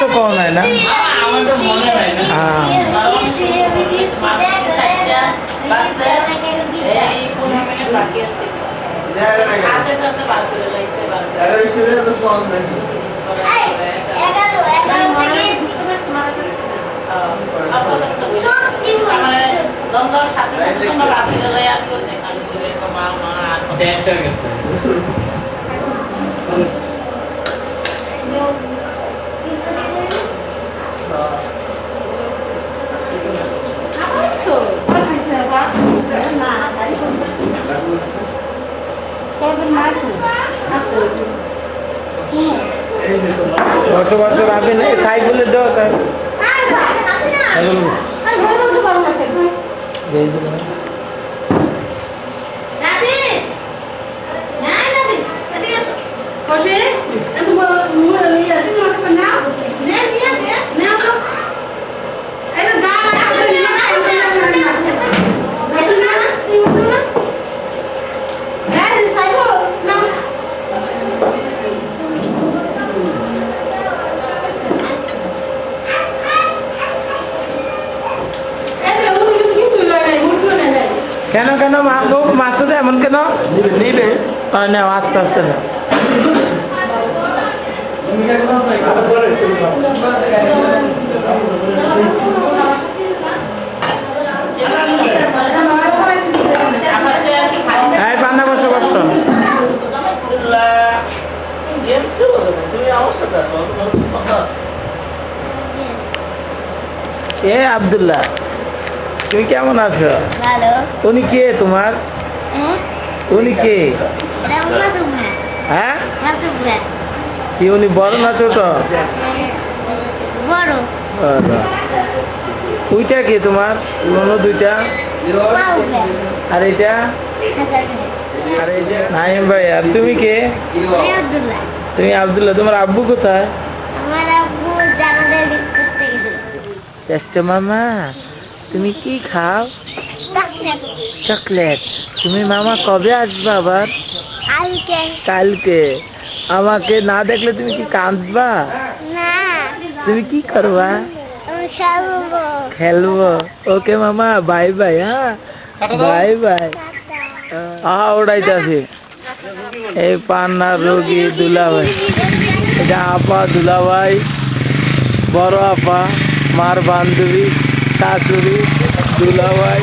কম হয় না আমার তো মনে হয় না বাকি আছে বছর বছর আপনি সাইকেলে দেওয়া তাই কেন কেন মাসুদ এমন কেন নিবে না আস্তে আস্তে না হ্যাঁ পান্না বসো বসো এ আব্দুল্লাহ তুমি কেমন আছো উনি কে তোমার উনি কে হ্যাঁ কি উনি বড় না ছোট ওইটা কে তোমার অন্য দুইটা আর এটা নাইম ভাই আর তুমি কে তুমি আব্দুল্লাহ তোমার আব্বু কোথায় মামা তুমি কি খাও চকলেট তুমি মামা কবে আসবা আবার কালকে আমাকে না দেখলে তুমি কি কাঁদবা তুমি কি করবা খেলবো ওকে মামা বাই বাই হ্যাঁ বাই বাই ওড়াইতেছি এই পান্নার রোগী দুলাভাই এটা আপা দুলাভাই বড় আপা মার বান্ধবী শাশুড়ি দুলাভাই